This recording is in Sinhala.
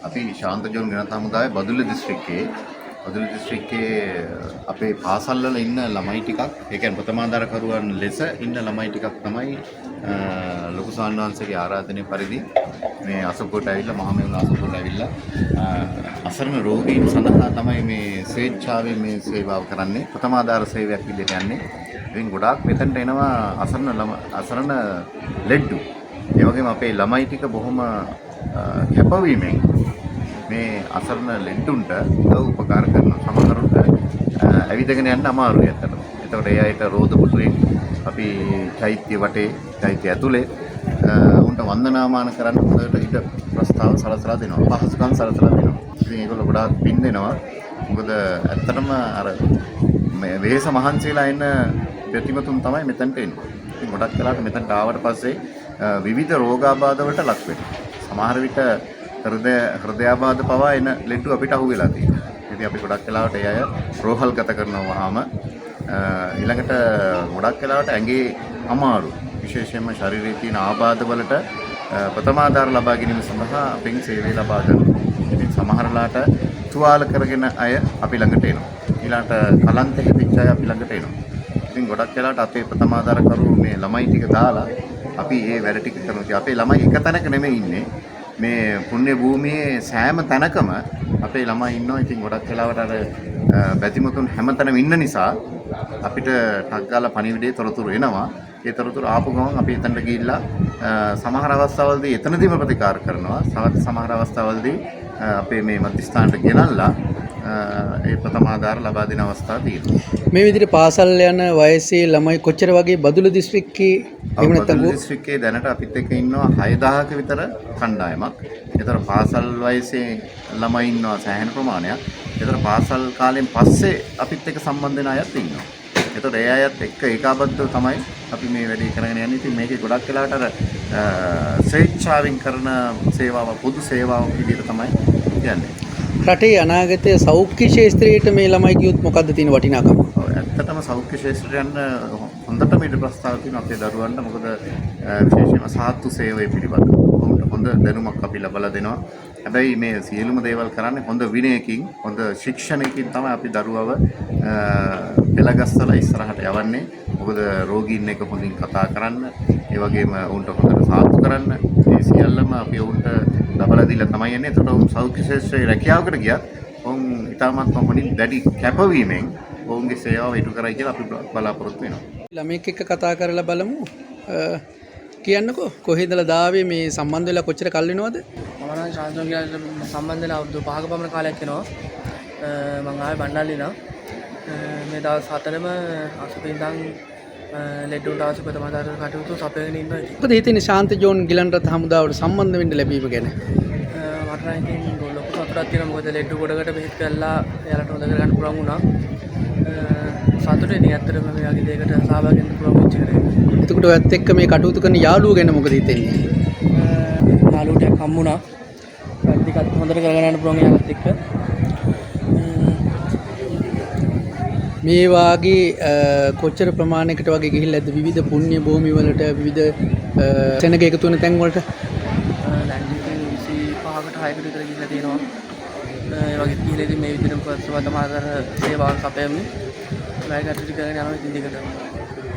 අපි ශාන්ත ජෝන් ජනතා හමුදාවේ බදුල්ල දිස්ත්‍රික්කයේ අපේ පාසල් වල ඉන්න ළමයි ටිකක් ඒ කියන්නේ ප්‍රථමාධාරකරුවන් ලෙස ඉන්න ළමයි ටිකක් තමයි ලොකු සාන්වංශගේ ආරාධනය පරිදි මේ අසපුවට ඇවිල්ලා මහමෙවුන අසපුවට ඇවිල්ලා අසරණ රෝගීන් සඳහා තමයි මේ ස්වේච්ඡාවෙන් මේ සේවාව කරන්නේ ප්‍රථමාධාර සේවයක් විදිහට යන්නේ. ඉතින් ගොඩාක් මෙතනට එනවා අසරණ ලෙඩ්ඩු. ඒ වගේම අපේ ළමයි ටික බොහොම කැපවීමෙන් මේ අසරණ ලෙඩ්ඩුන්ට උපකාර කරන සමහරුන්ට ඇවිදගෙන යන්න අමාරුයි අතට. එතකොට ඒ අයට රෝද පුටුවෙන් අපි චෛත්‍ය වටේ චෛත්‍ය ඇතුලේ උන්ට වන්දනාමාන කරන්න හොඳට ඉඩ ප්‍රස්තාව සලසලා දෙනවා. පහසුකම් සලසලා දෙනවා. ඉතින් ඒගොල්ලෝ ගොඩාක් පින් දෙනවා. මොකද ඇත්තටම අර මේ වෙහෙස මහන්සියලා ඉන්න ප්‍රතිමතුන් තමයි මෙතනට එන්නේ. ඉතින් ගොඩක් වෙලාවට මෙතනට ආවට පස්සේ විවිධ රෝගාබාධ වලට ලක් වෙනවා. සමහර විට හෘදයාබාධ පවා එන ලෙඩ්ඩු අපිට අහු වෙලා තියෙනවා. ඉතින් අපි ගොඩක් වෙලාවට ඒ අය රෝහල්ගත කරනවා වහාම ඊළඟට ගොඩක් වෙලාවට ඇඟේ අමාරු විශේෂයෙන්ම ශරීරයේ තියෙන ආබාධ වලට ප්‍රථමාධාර ලබා ගැනීම සඳහා අපෙන් සේවය ලබා ගන්නවා. ඉතින් සමහරලාට තුවාල කරගෙන අය අපි ළඟට එනවා. ඊළඟට කලන්ත හැදිච්ච අය අපි ළඟට එනවා. ඉතින් ගොඩක් වෙලාවට අපේ ප්‍රථමාධාරකරු මේ ළමයි ටික දාලා අපි මේ වැඩ ටික කරනවා. අපේ ළමයි එක තැනක නෙමෙයි ඉන්නේ. මේ පුණ්‍ය භූමියේ සෑම තැනකම අපේ ළමයි ඉන්නවා. ඉතින් ගොඩක් වෙලාවට අර බැතිමතුන් හැමතැනම ඉන්න නිසා අපිට ටක් ගාලා පණිවිඩයේ තොරතුරු එනවා. ඒ තොරතුරු ආපු ගමන් අපි එතනට ගිහිල්ලා සමහර අවස්ථාවලදී එතනදීම ප්‍රතිකාර කරනවා. සමහර අවස්ථාවලදී අපේ මේ මධ්‍යස්ථානට ගෙනල්ලා ඒ ප්‍රථමාධාර ලබා දෙන අවස්ථා තියෙනවා. මේ විදිහට පාසල් යන වයසේ ළමයි කොච්චර වගේ බදුල්ල දිස්ත්‍රික්කයේ එහෙම නැත්නම් බදුල්ල දිස්ත්‍රික්කයේ දැනට අපිත් එක්ක ඉන්නවා 6000ක විතර කණ්ඩායමක්. ඒතර පාසල් වයසේ ළමයි ඉන්නවා සෑහෙන ප්‍රමාණයක්. ඒතර පාසල් කාලෙන් පස්සේ අපිත් එක්ක සම්බන්ධ වෙන අයත් ඉන්නවා. ඒතර ඒ අයත් එක්ක ඒකාබද්ධව තමයි අපි මේ වැඩේ කරගෙන යන්නේ. ඉතින් මේකේ ගොඩක් වෙලාවට අර ස්වේච්ඡාවෙන් කරන සේවාව පොදු සේවාවක් විදිහට තමයි කියන්නේ. රටේ අනාගතයේ සෞඛ්‍ය ශාස්ත්‍රයේට මේ ළමයි කියොත් මොකද්ද තියෙන වටිනාකම? ඔව් ඇත්තටම සෞඛ්‍ය ශාස්ත්‍රයට යන හොඳටම ඉඩ ප්‍රස්තාව තියෙනවා අපේ දරුවන්ට. මොකද විශේෂයෙන්ම සාත්තු සේවය පිළිබඳව උන්ට හොඳ දැනුමක් අපි ලබා දෙනවා. හැබැයි මේ සියලුම දේවල් කරන්නේ හොඳ විනයකින් හොඳ ශික්ෂණයකින් තමයි අපි දරුවව පෙළගස්සලා ඉස්සරහට යවන්නේ. මොකද රෝගීන් එක්ක හොඳින් කතා කරන්න, ඒ වගේම උන්ට හොඳට සාත්තු කරන්න, මේ සියල්ලම අපි උන්ට ලබා දීලා තමයි යන්නේ. ඒකට උන් සෞඛ්‍ය ශාස්ත්‍රයේ රැකියාවකට ගියත් උන් ඉතාමත් හොඳින් දැඩි කැපවීමෙන් ඔවුන්ගේ සේවාව ඉටු කරයි කියලා අපි බලාපොරොත්තු වෙනවා. ළමෙක් එක්ක කතා කරලා බලමු. කියන්නකෝ කොහේදලා දාවේ මේ සම්බන්ධ වෙලා කොච්චර කල් වෙනවද? මම නම් ශාන්තෝන් කියලා සම්බන්ධ වෙලා අවුරුදු 5ක පමණ කාලයක් වෙනවා. මම ආවේ බණ්ඩාරේ ඉඳන්. මේ දවස් 4ම අසුපින්දන් ලෙඩුන්ට අවශ්‍ය ප්‍රථමාධාර කටයුතු සපයගෙන ඉන්නවා. මොකද හිතන්නේ ශාන්ත ජෝන් ගිලන්රත් හමුදාවට සම්බන්ධ වෙන්න ලැබීම ගැන? මට නම් ඉතින් ලොකු සතුටක් තියෙනවා. මොකද ලෙඩු ගොඩකට බෙහෙත් කරලා එයාලට හොඳ කරගන්න පුළුවන් වුණා. සතුටුයි ඉතින් ඇත්තටම මේ වගේ දෙයකට සහභාගී වෙන්න පුළුවන් වෙච්ච එක. එතකොට ඔයත් එක්ක මේ කටයුතු කරන යාළුවෝ ගැන මොකද හිතෙන්නේ? යාළුවට හම්බුණා. ටිකක් හොඳට කරගෙන යන්න පුළුවන් යාළුවත් එක්ක. මේ වාගේ කොච්චර ප්‍රමාණයකට වගේ ගිහිල්ලාද විවිධ පුණ්‍ය භූමි වලට විවිධ තැනක එකතු වෙන තැන් වලට? දැන් ඉතින් 25කට 6කට විතර ගිහිල්ලා තියෙනවා. ඒ වගේ ගිහිල්ලා ඉතින් මේ විදිහට ප්‍රථමාධාර සේවාවක් සපයමින් වැඩ කටයුතු කරගෙන යනවා ඉතින් දිගටම.